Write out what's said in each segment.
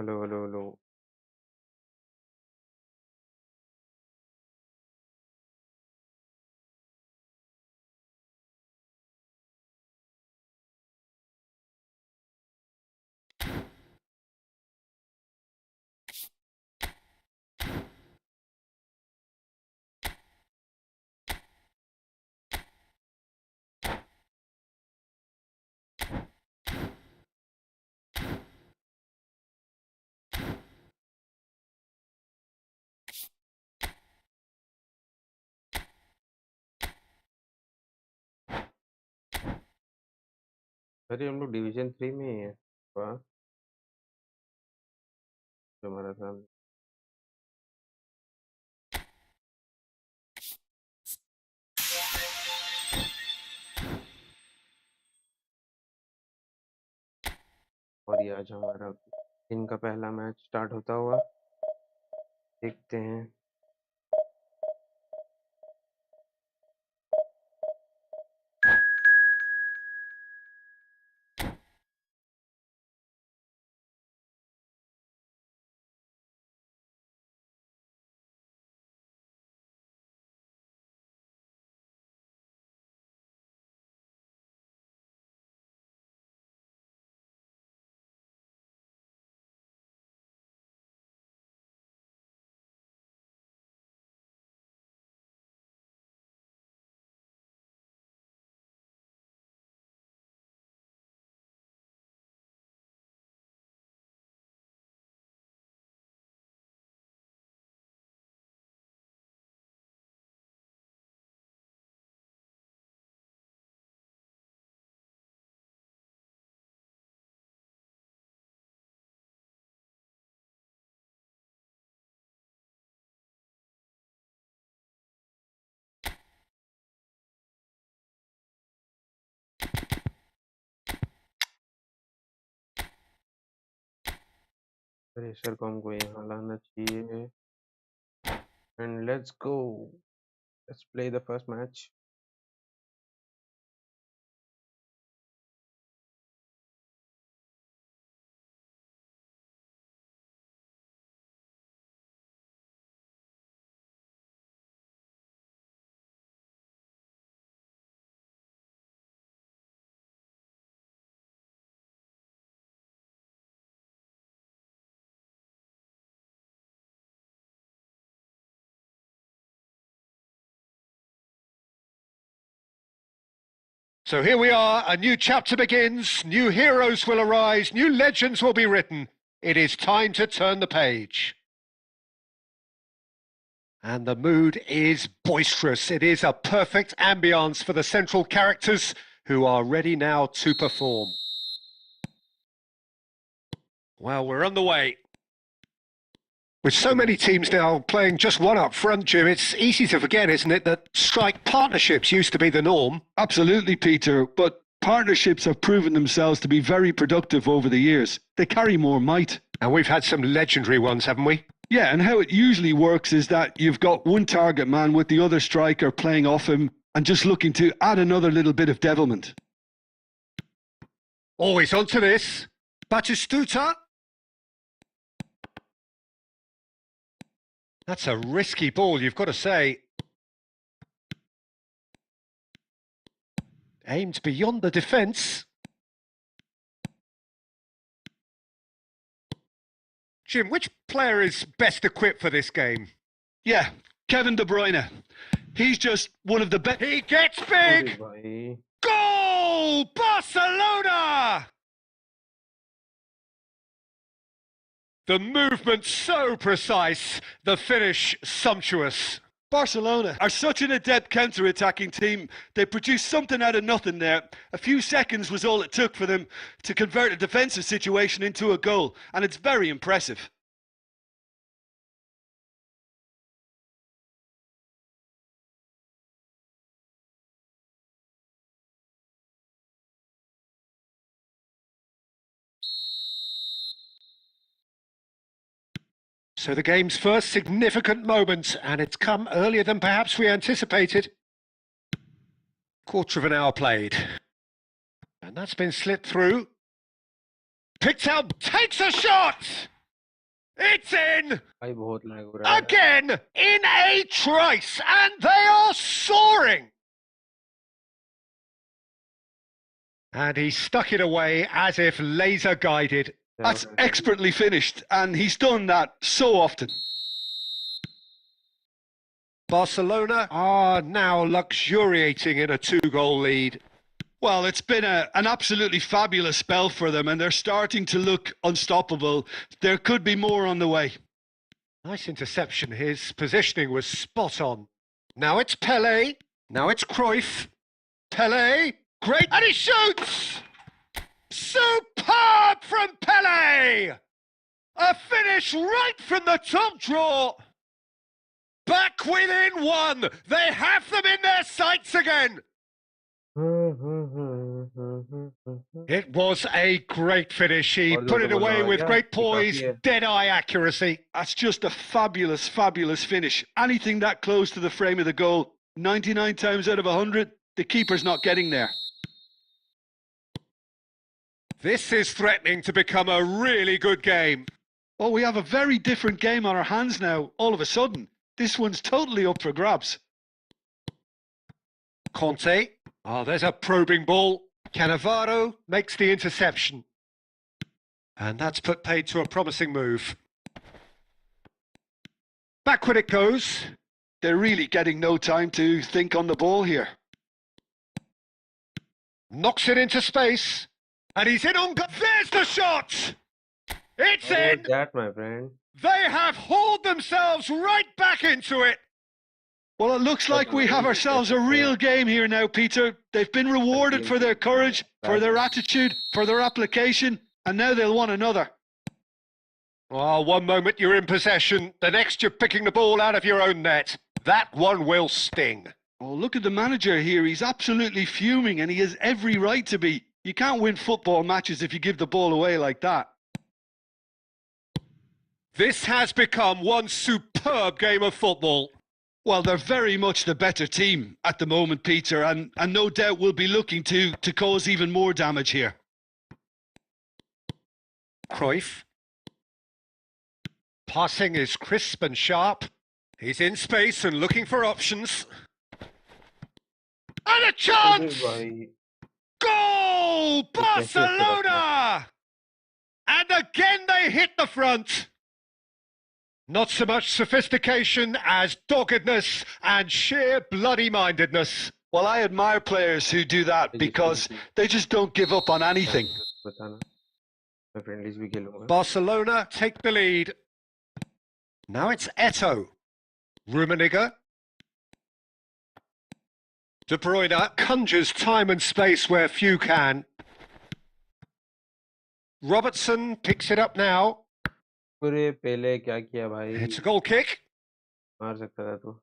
Hello hello hello. अरे हम लोग डिवीजन 3 में ही है। वाह। जो हमारा सामने। और ये आज हमारा इनका पहला मैच स्टार्ट होता हुआ देखते हैं। प्रेशर को हमको यहाँ लाना चाहिए। And let's go. Let's play the first match. So here we are, a new chapter begins, new heroes will arise, new legends will be written. It is time to turn the page. And the mood is boisterous. It is a perfect ambience for the central characters who are ready now to perform. Well, we're on the way. With so many teams now playing just one up front, Jim, it's easy to forget, isn't it, that strike partnerships used to be the norm? Absolutely, Peter, but partnerships have proven themselves to be very productive over the years. They carry more might. And we've had some legendary ones, haven't we? Yeah, and how it usually works is that you've got one target man with the other striker playing off him and just looking to add another little bit of devilment. Always onto this. Batistuta. That's a risky ball, you've got to say. Aimed beyond the defence. Jim, which player is best equipped for this game? Yeah, Kevin De Bruyne. He's just one of the best. He gets big! Goal! Barcelona! The movement so precise, the finish sumptuous. Barcelona are such an adept counter-attacking team. They produced something out of nothing there. A few seconds was all it took for them to convert a defensive situation into a goal, and it's very impressive. So the game's first significant moment, and it's come earlier than perhaps we anticipated. Quarter of an hour played. And that's been slipped through. Picked out, takes a shot! It's in! भाई बहुत lag हो रहा है Again! In a trice! And they are soaring! And he stuck it away as if laser guided. That's expertly finished, and he's done that so often. Barcelona are now luxuriating in a 2-goal lead. Well, it's been an absolutely fabulous spell for them, and they're starting to look unstoppable. There could be more on the way. Nice interception. His positioning was spot on. Now it's Pele. Now it's Cruyff. Pele. Great. And he shoots! Superb from Pele! A finish right from the top draw. Back within one. They have them in their sights again. It was a great finish. He put it away with great poise, dead-eye accuracy. That's just a fabulous, fabulous finish. Anything that close to the frame of the goal, 99 times out of 100, the keeper's not getting there. This is threatening to become a really good game. Oh, we have a very different game on our hands now, all of a sudden. This one's totally up for grabs. Conte. Oh, there's a probing ball. Cannavaro makes the interception. And that's put paid to a promising move. Backward it goes. They're really getting no time to think on the ball here. Knocks it into space. And he's in on... There's the shot! It's in! That, my friend. They have hauled themselves right back into it. Well, it looks like we have ourselves a real game here now, Peter. They've been rewarded for their courage, for their attitude, for their application, and now they'll want another. Oh, one moment you're in possession, the next you're picking the ball out of your own net. That one will sting. Oh, look at the manager here. He's absolutely fuming, and he has every right to be. You can't win football matches if you give the ball away like that. This has become one superb game of football. Well, they're very much the better team at the moment, Peter, and no doubt will be looking to cause even more damage here. Cruyff. Passing is crisp and sharp. He's in space and looking for options. And a chance! Goal! Barcelona! And again they hit the front. Not so much sophistication as doggedness and sheer bloody-mindedness. Well, I admire players who do that because they just don't give up on anything. Barcelona take the lead. Now it's Eto'o. Rummenigge. De Bruyne conjures time and space where few can. Robertson picks it up now. It's a goal kick. मार सकता था तू.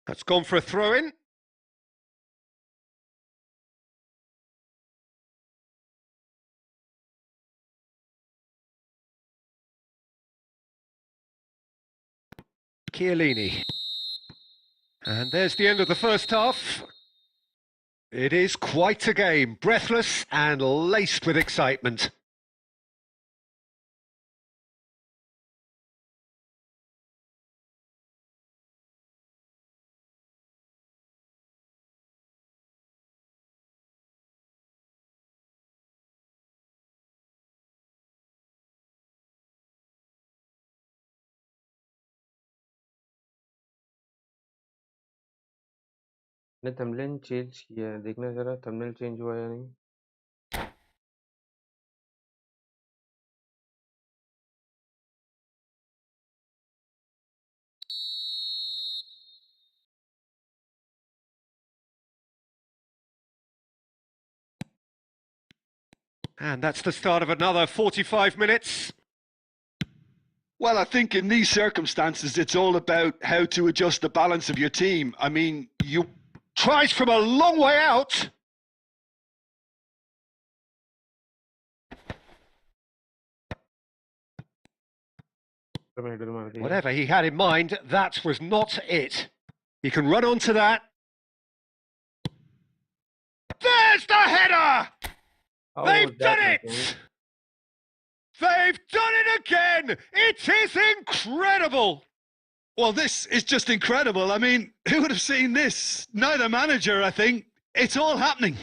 That's gone for a throw-in. Chiellini. And there's the end of the first half. It is quite a game, breathless and laced with excitement. ने thumbnail change किया है, देखना जरा thumbnail change हुआ या नहीं. And that's the start of another 45 minutes. Well, I think in these circumstances, it's all about how to adjust the balance of your team. I mean, you... Tries from a long way out. Whatever he had in mind, that was not it. He can run onto that. There's the header! How They've was that done my it! friend? They've done it again! It is incredible! Well, this is just incredible. I mean, who would have seen this? Neither manager, I think. It's all happening.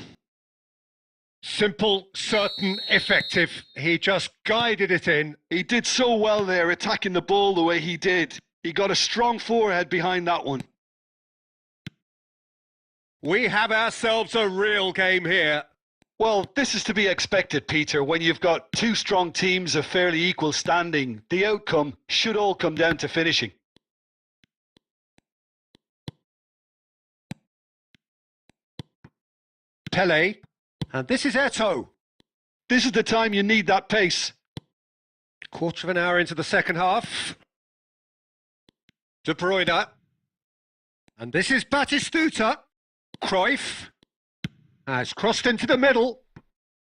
Simple, certain, effective. He just guided it in. He did so well there, attacking the ball the way he did. He got a strong forehead behind that one. We have ourselves a real game here. Well, this is to be expected, Peter. When you've got two strong teams of fairly equal standing, the outcome should all come down to finishing. Pele. And this is Eto'o. This is the time you need that pace. Quarter of an hour into the second half. De Bruyne. And this is Batistuta. Cruyff has crossed into the middle.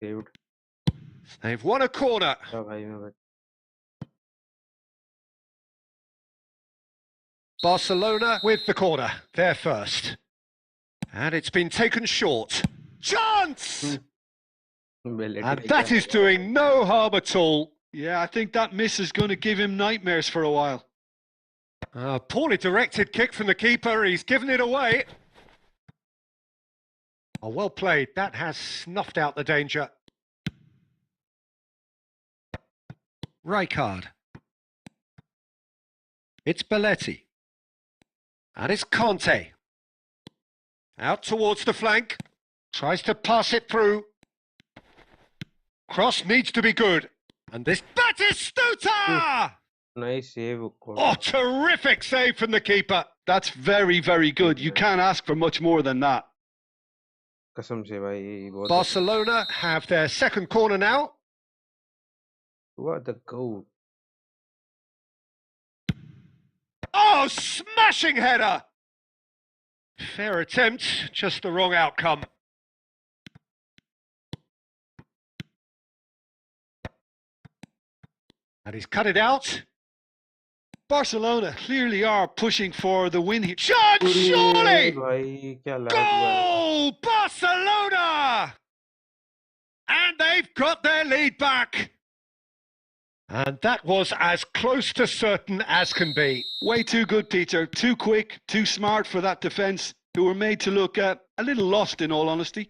Saved. They've won a corner. क्या भाई मैं बच- Barcelona with the corner. They're first. And it's been taken short. Chance! Belletti And का that क्या- is doing no harm at all. Yeah, I think that miss is going to give him nightmares for a while. A poorly directed kick from the keeper. He's given it away. Oh, well played. That has snuffed out the danger. Rijkaard. It's Belletti. And it's Conte. Out towards the flank. Tries to pass it through. Cross needs to be good. And this Batistuta! Nice save. Oh, terrific save from the keeper. That's very, very good. You can't ask for much more than that. कसम से भाई बहुत Barcelona have their second corner now. What the goal. Oh, smashing header! Fair attempt, just the wrong outcome. And he's cut it out. Barcelona clearly are pushing for the win here. Shot, surely! भाई क्या lag हुआ है. Goal! Barcelona! And they've got their lead back. And that was as close to certain as can be. Way too good, Peter. Too quick, too smart for that defence, who were made to look a little lost, in all honesty.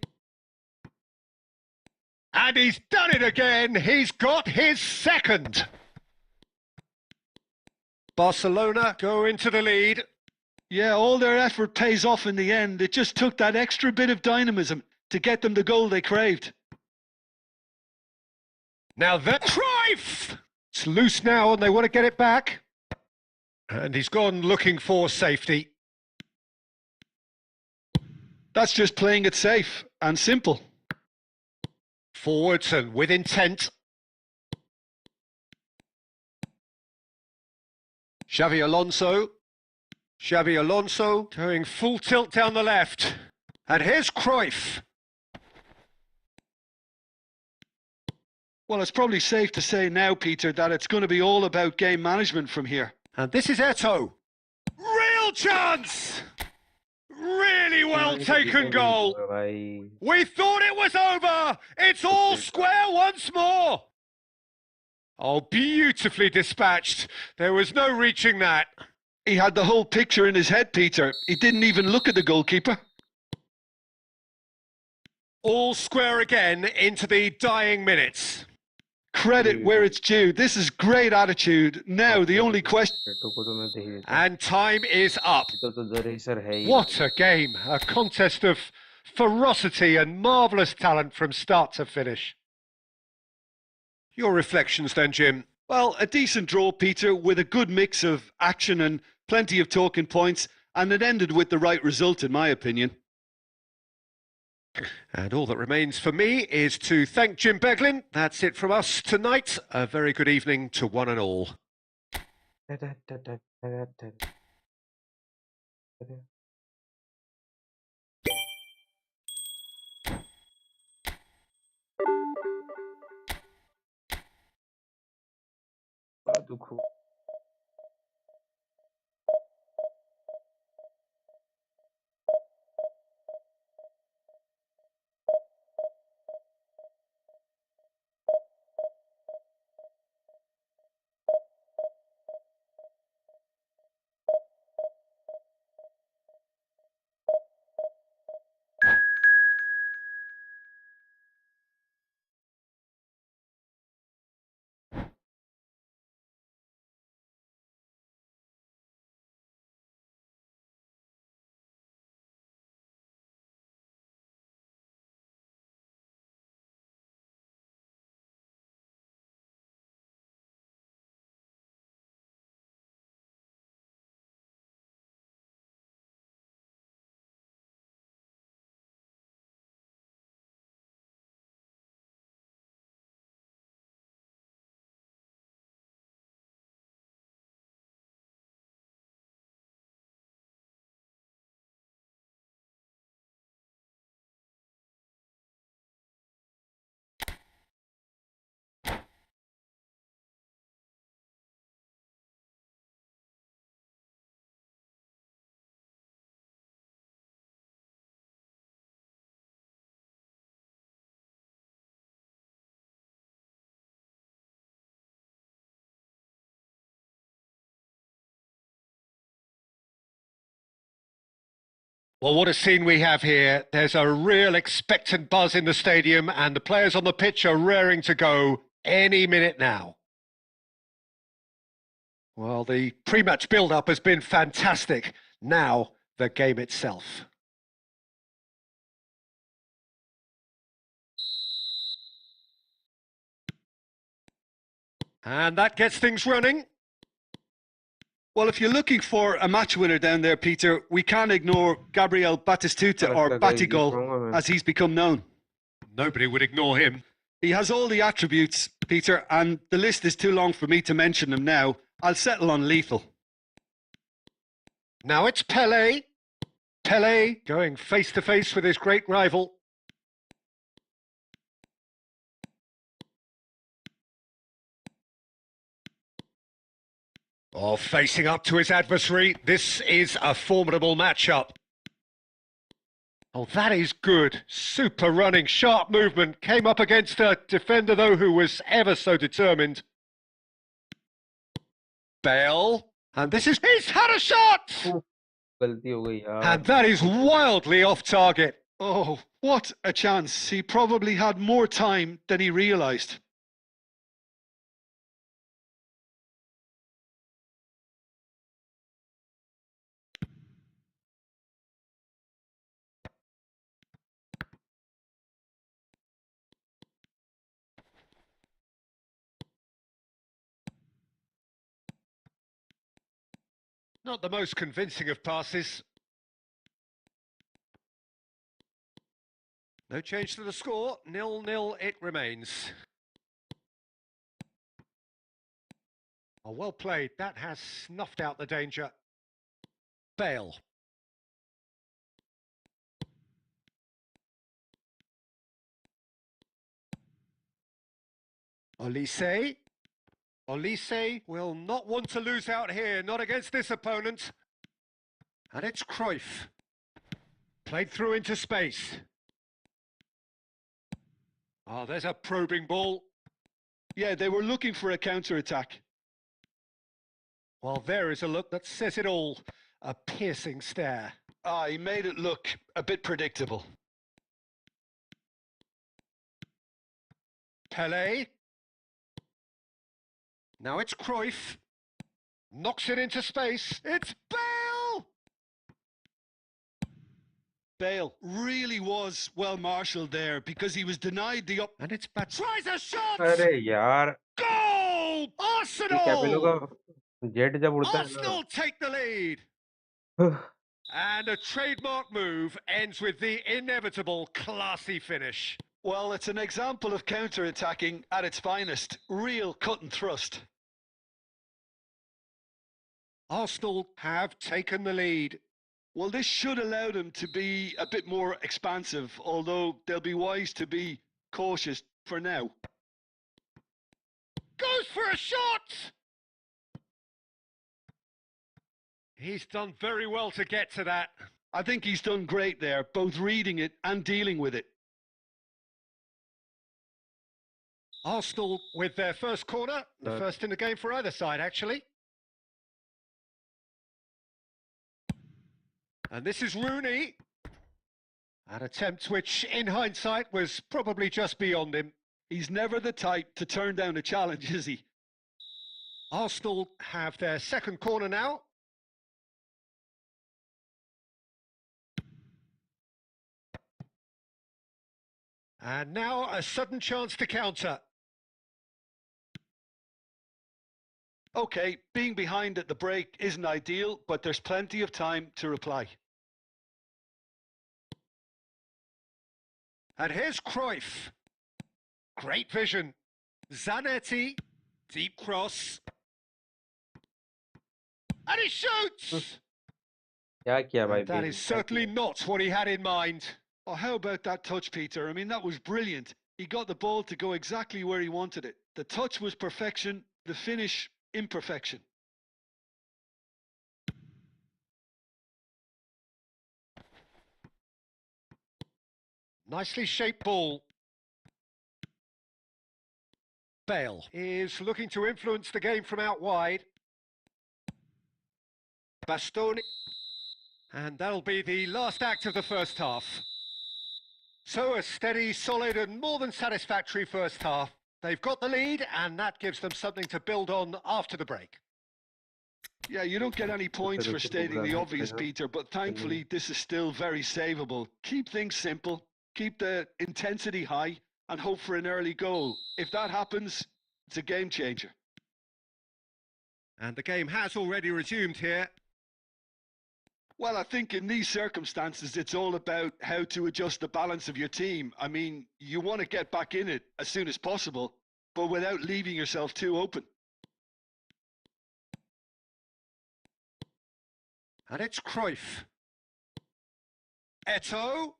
And he's done it again. He's got his second. Barcelona go into the lead. Yeah, all their effort pays off in the end. It just took that extra bit of dynamism to get them the goal they craved. Now that Cruyff! It's loose now and they want to get it back. And he's gone looking for safety. That's just playing it safe and simple. Forwards and with intent. Xavi Alonso. Xavi Alonso going full tilt down the left. And here's Cruyff. Well, it's probably safe to say now, Peter, that it's going to be all about game management from here. And this is Eto'o. Real chance! Really well taken goal. भाई We thought it was over. It's all square once more. Oh, beautifully dispatched. There was no reaching that. He had the whole picture in his head, Peter. He didn't even look at the goalkeeper. All square again into the dying minutes. Credit where it's due. This is great attitude. Now, the only question... को तो मैं दे ही देता. And time is up. तो the racer है ही. What a game. A contest of ferocity and marvellous talent from start to finish. Your reflections then, Jim? Well, a decent draw, Peter, with a good mix of action and plenty of talking points, and it ended with the right result, in my opinion. And all that remains for me is to thank Jim Beglin. That's it from us tonight. A very good evening to one and all. दुख Well, what a scene we have here. There's a real expectant buzz in the stadium, and the players on the pitch are raring to go any minute now. Well, the pre-match build-up has been fantastic. Now, the game itself. And that gets things running. Well, if you're looking for a match winner down there, Peter, we can't ignore Gabriel Batistuta, or Batigol, as he's become known. Nobody would ignore him. He has all the attributes, Peter, and the list is too long for me to mention them now. I'll settle on lethal. Now it's Pelé. Pelé going face-to-face with his great rival. Oh, facing up to his adversary. This is a formidable matchup. Oh, that is good. Super running, sharp movement. Came up against a defender, though, who was ever so determined. Bale. And this is... He's had a shot! गलती हो गई यार. And that is wildly off target. Oh, what a chance. He probably had more time than he realised. Not the most convincing of passes. No change to the score. 0-0 it remains. Oh, well played. That has snuffed out the danger. Bale. Olise. Olise will not want to lose out here, not against this opponent. And it's Cruyff. Played through into space. Oh, there's a probing ball. Yeah, they were looking for a counter-attack. Well, there is a look that says it all. A piercing stare. Ah, he made it look a bit predictable. Pelé. Now it's Cruyff. Knocks it into space. It's Bale! Bale really was well marshalled there because he was denied the up. And it's bad. Tries a shot! अरे यार, Goal! Capello का Arsenal! Jet जब उड़ता है Arsenal take the lead. ना. And a trademark move ends with the inevitable classy finish. Well, it's an example of counter-attacking at its finest. Real cut and thrust. Arsenal have taken the lead. Well, this should allow them to be a bit more expansive, although they'll be wise to be cautious for now. Goes for a shot! He's done very well to get to that. I think he's done great there, both reading it and dealing with it. Arsenal with their first corner, the first in the game for either side, actually. And this is Rooney. An attempt which, in hindsight, was probably just beyond him. He's never the type to turn down a challenge, is he? Arsenal have their second corner now. And now a sudden chance to counter. OK, being behind at the break isn't ideal, but there's plenty of time to reply. And here's Cruyff. Great vision. Zanetti. Deep cross. And he shoots! क्या किया भाई? That is certainly not what he had in mind. Oh, how about that touch, Peter? I mean, that was brilliant. He got the ball to go exactly where he wanted it. The touch was perfection, the finish, imperfection. Nicely shaped ball. Bale is looking to influence the game from out wide. Bastoni. And that'll be the last act of the first half. So a steady, solid and more than satisfactory first half. They've got the lead and that gives them something to build on after the break. Yeah, you don't get any points for stating the obvious, Peter, but thankfully this is still very savable. Keep things simple, keep the intensity high, and hope for an early goal. If that happens, it's a game changer. And the game has already resumed here. Well, I think in these circumstances, it's all about how to adjust the balance of your team. I mean, you want to get back in it as soon as possible, but without leaving yourself too open. And it's Cruyff. Eto'o.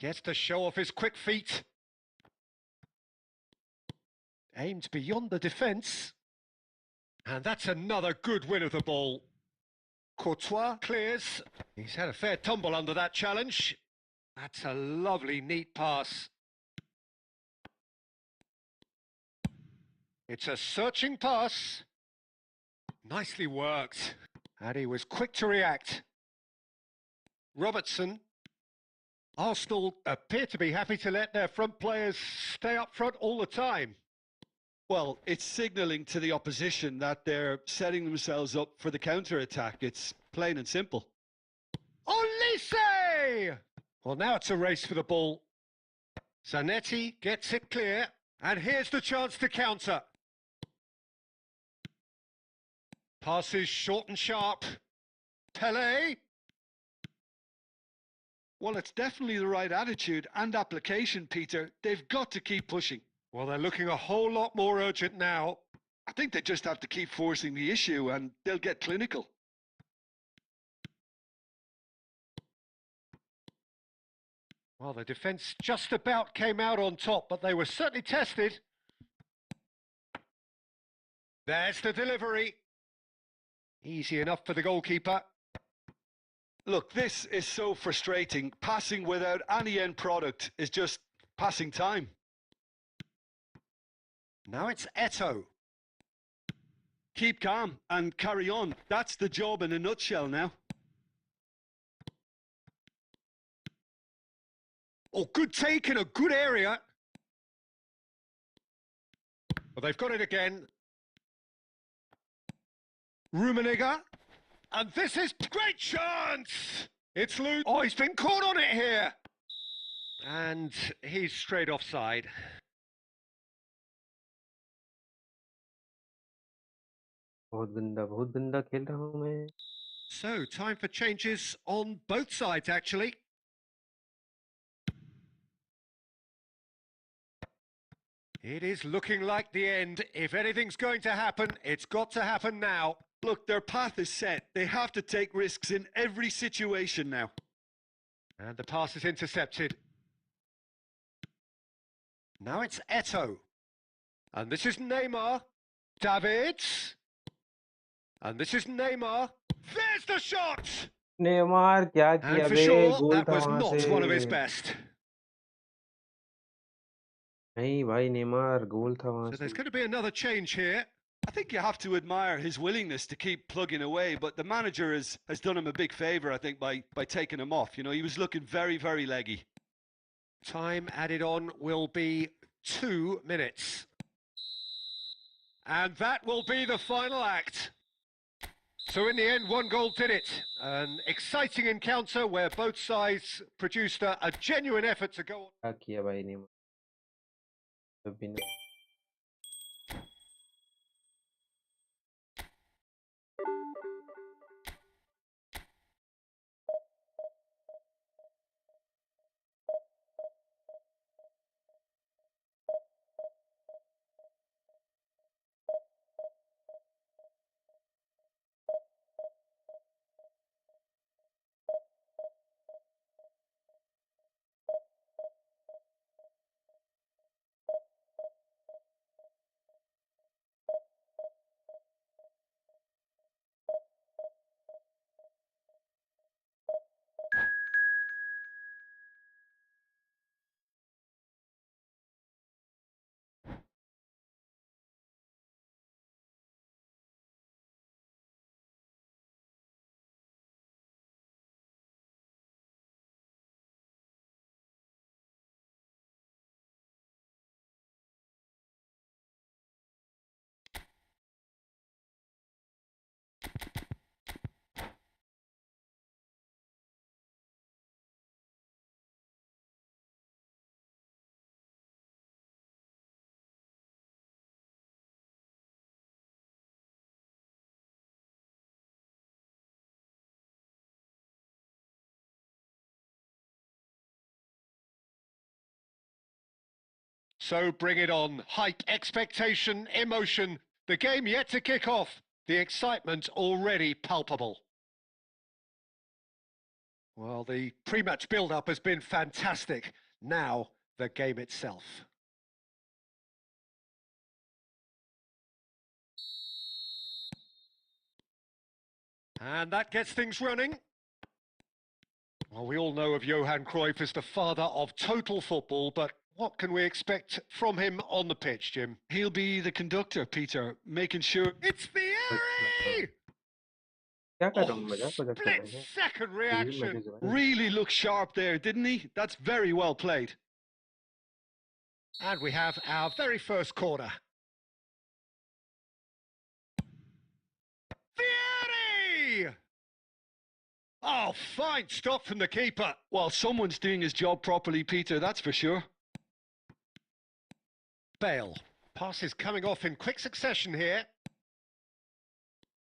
Gets to show off his quick feet. Aimed beyond the defence. And that's another good win of the ball. Courtois clears. He's had a fair tumble under that challenge. That's a lovely, neat pass. It's a searching pass. Nicely worked. And he was quick to react. Robertson. Arsenal appear to be happy to let their front players stay up front all the time. Well, it's signalling to the opposition that they're setting themselves up for the counter-attack. It's plain and simple. Olise! Well, now it's a race for the ball. Zanetti gets it clear. And here's the chance to counter. Passes short and sharp. Pele. Well, it's definitely the right attitude and application, Peter. They've got to keep pushing. Well, they're looking a whole lot more urgent now. I think they just have to keep forcing the issue and they'll get clinical. Well, the defence just about came out on top, but they were certainly tested. There's the delivery. Easy enough for the goalkeeper. Look, this is so frustrating. Passing without any end product is just passing time. Now it's Eto'o. Keep calm and carry on. That's the job in a nutshell now. Oh, good take in a good area. Well, they've got it again. Rummenigge. And this is great chance. It's loose. Oh, he's been caught on it here. And he's straight offside. बहुत गंदा खेल रहा हूँ मैं. So, time for changes on both sides, actually. It is looking like the end. If anything's going to happen, it's got to happen now. Look, their path is set. They have to take risks in every situation now. And the pass is intercepted. Now it's Eto'o. And this is Neymar. Davids. And this is Neymar. There's the shot! Neymar क्या And किया for बे? sure, goal that था was वहां not से. one of his best. नहीं भाई, Neymar गोल था वहां So से. there's going to be another change here. I think you have to admire his willingness to keep plugging away, but the manager has done him a big favour, I think, by taking him off. You know, he was looking very, very leggy. Time added on will be 2 minutes. And that will be the final act. So in the end, one goal did it. An exciting encounter where both sides produced a genuine effort to go on. क्या किया भाई Neymar? अभी नहीं. So bring it on. Hype, expectation, emotion. The game yet to kick off. The excitement already palpable. Well, the pre-match build-up has been fantastic. Now, the game itself. And that gets things running. Well, we all know of Johan Cruyff as the father of total football, but what can we expect from him on the pitch, Jim? He'll be the conductor, Peter, making sure... It's Vieri! क्या कर रहा हूँ मजाक मजाक कर Split रहे हैं second ये reaction. मजे से Really looked sharp there, didn't he? That's very well played. And we have our very first corner. Vieri! Oh, fine stop from the keeper. Well, someone's doing his job properly, Peter, that's for sure. Bale. Passes coming off in quick succession here.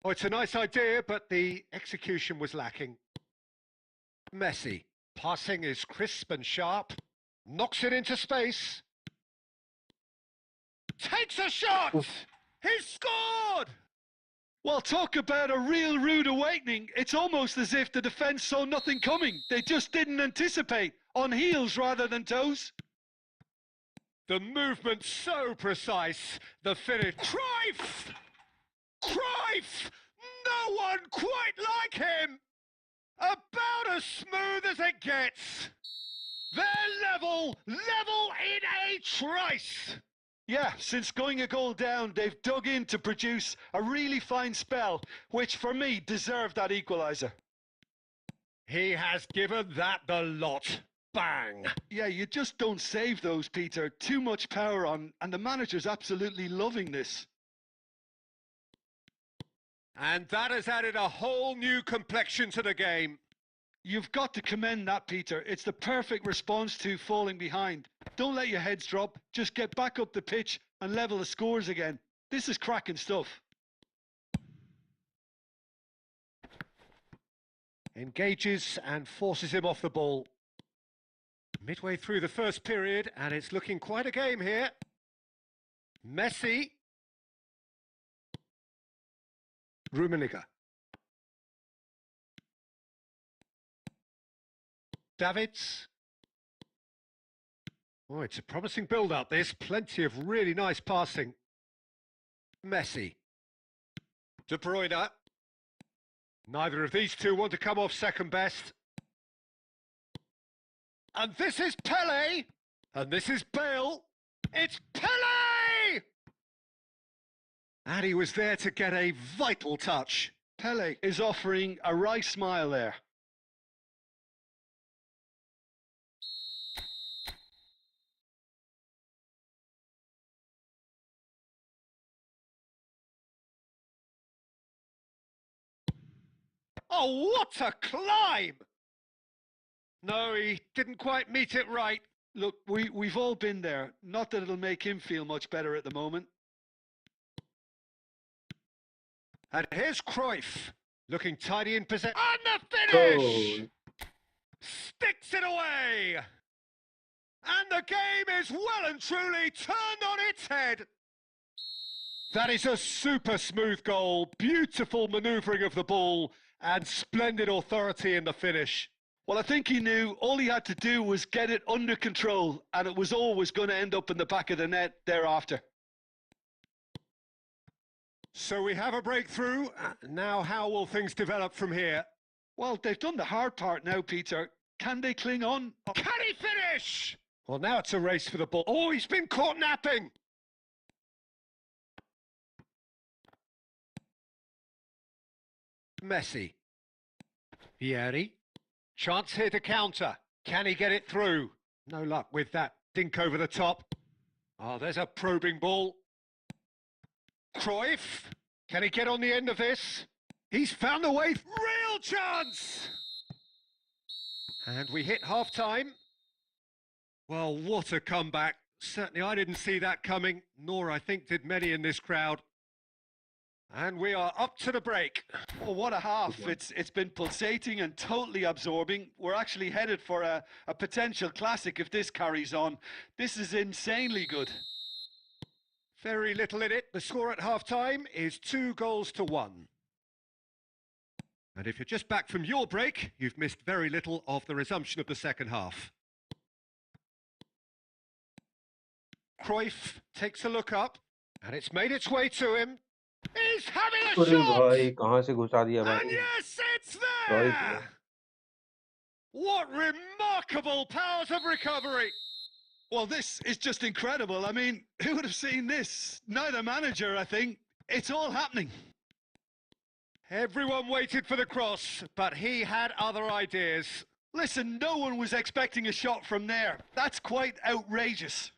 Oh, it's a nice idea, but the execution was lacking. Messi. Passing is crisp and sharp. Knocks it into space. Takes a shot! He's scored! Well, talk about a real rude awakening. It's almost as if the defence saw nothing coming. They just didn't anticipate. On heels rather than toes. The movement so precise. The finish. Cruyff! Cruyff! No one quite like him! About as smooth as it gets. They're level in a trice. Yeah, since going a goal down, they've dug in to produce a really fine spell, which for me deserved that equaliser. He has given that the lot. Bang! Yeah, you just don't save those, Peter. Too much power on, and the manager's absolutely loving this. And that has added a whole new complexion to the game. You've got to commend that, Peter. It's the perfect response to falling behind. Don't let your heads drop. Just get back up the pitch and level the scores again. This is cracking stuff. Engages and forces him off the ball. Midway through the first period, and it's looking quite a game here. Messi. Rummenigge. Davids. Oh, it's a promising build-up. There's plenty of really nice passing. Messi. De Bruyne. Neither of these two want to come off second best. And this is Pele. And this is Bale. It's Pele! And he was there to get a vital touch. Pele is offering a wry smile there. Oh, what a climb! No, he didn't quite meet it right. Look, we've all been there. Not that it'll make him feel much better at the moment. And here's Cruyff, looking tidy in possession. And the finish! Oh. Sticks it away! And the game is well and truly turned on its head. That is a super smooth goal, beautiful manoeuvring of the ball, and splendid authority in the finish. Well, I think he knew all he had to do was get it under control, and it was always going to end up in the back of the net thereafter. So we have a breakthrough. Now how will things develop from here? Well, they've done the hard part now, Peter. Can they cling on? Can he finish? Well, now it's a race for the ball. Oh, he's been caught napping. Messi. Vieri. Chance here to counter. Can he get it through? No luck with that dink over the top. Oh, there's a probing ball. Cruyff. Can he get on the end of this? He's found the way. Real chance! And we hit half-time. Well, what a comeback. Certainly I didn't see that coming, nor I think did many in this crowd. And we are up to the break. Oh, what a half. It's been pulsating and totally absorbing. We're actually headed for a potential classic if this carries on. This is insanely good. Very little in it. The score at half-time is 2-1. And if you're just back from your break, you've missed very little of the resumption of the second half. Cruyff takes a look up, and it's made its way to him. He's having a अरे shot! भाई कहाँ से घुसा दिया And भाई yes, it's Cruyff there! ने। What remarkable powers of recovery! Well, this is just incredible. I mean, who would have seen this? Neither manager, I think. It's all happening. Everyone waited for the cross, but he had other ideas. Listen, no one was expecting a shot from there. That's quite outrageous.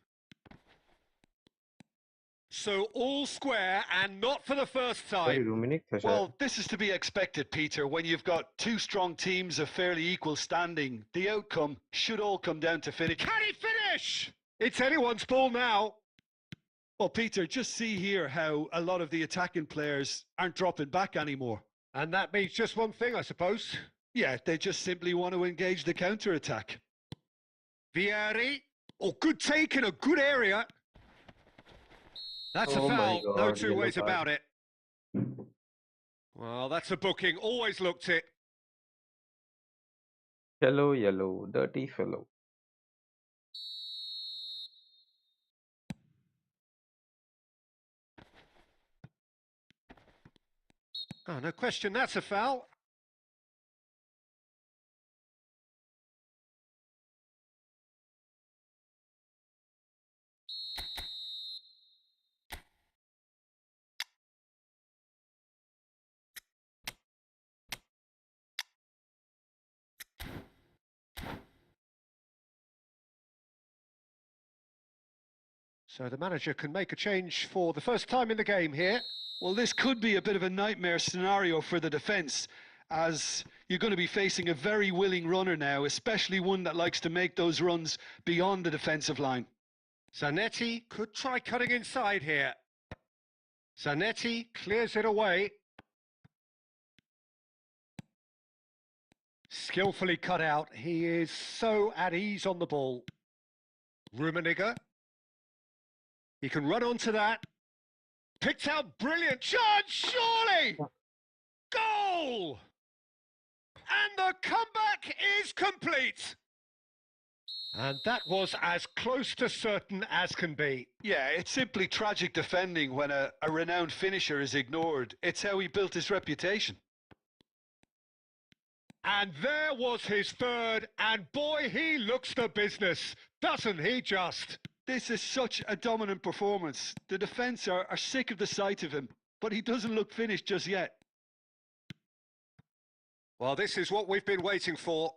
So all square, and not for the first भाई time. रूमिनिक था शायद। Well, this is to be expected, Peter. When you've got two strong teams of fairly equal standing, the outcome should all come down to finish. Can he finish? It's anyone's ball now. Well, Peter, just see here how a lot of the attacking players aren't dropping back anymore. And that means just one thing, I suppose. Yeah, they just simply want to engage the counter-attack. Vieri. Oh, good take in a good area. That's Oh a my foul. No God, two yellow ways card. about it. Well, that's a booking. Always looked it. Yellow, dirty fellow. Oh, no question, that's a foul. So the manager can make a change for the first time in the game here. Well, this could be a bit of a nightmare scenario for the defence, as you're going to be facing a very willing runner now, especially one that likes to make those runs beyond the defensive line. Zanetti could try cutting inside here. Zanetti clears it away. Skillfully cut out. He is so at ease on the ball. Rummenigge. He can run onto that. Picked out brilliant. Chance, surely! Goal! And the comeback is complete. And that was as close to certain as can be. Yeah, it's simply tragic defending when a renowned finisher is ignored. It's how he built his reputation. And there was his third, and boy, he looks the business, doesn't he just? This is such a dominant performance. The defence are sick of the sight of him, but he doesn't look finished just yet. Well, this is what we've been waiting for.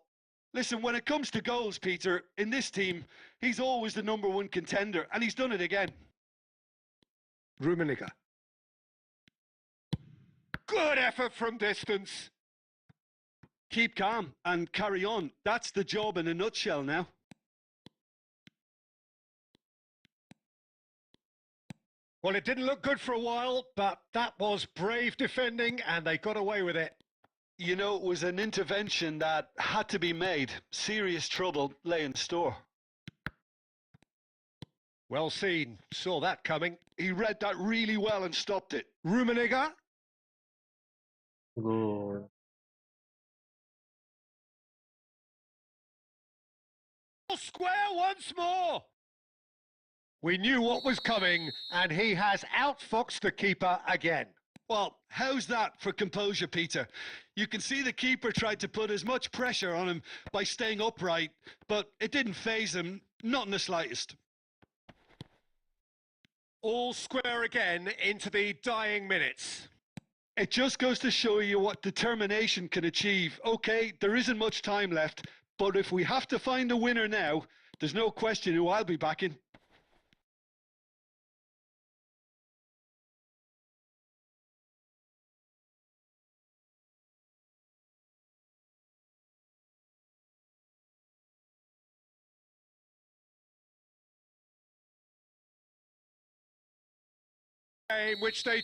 Listen, when it comes to goals, Peter, in this team, he's always the #1 contender, and he's done it again. Rummenigge. Good effort from distance. Keep calm and carry on. That's the job in a nutshell now. Well, it didn't look good for a while, but that was brave defending, and they got away with it. You know, it was an intervention that had to be made. Serious trouble lay in store. Well seen. Saw that coming. He read that really well and stopped it. Rummenigge. Good. Square once more. We knew what was coming, and he has outfoxed the keeper again. Well, how's that for composure, Peter? You can see the keeper tried to put as much pressure on him by staying upright, but it didn't faze him, not in the slightest. All square again into the dying minutes. It just goes to show you what determination can achieve. Okay, there isn't much time left, but if we have to find a winner now, there's no question who I'll be backing. Game which they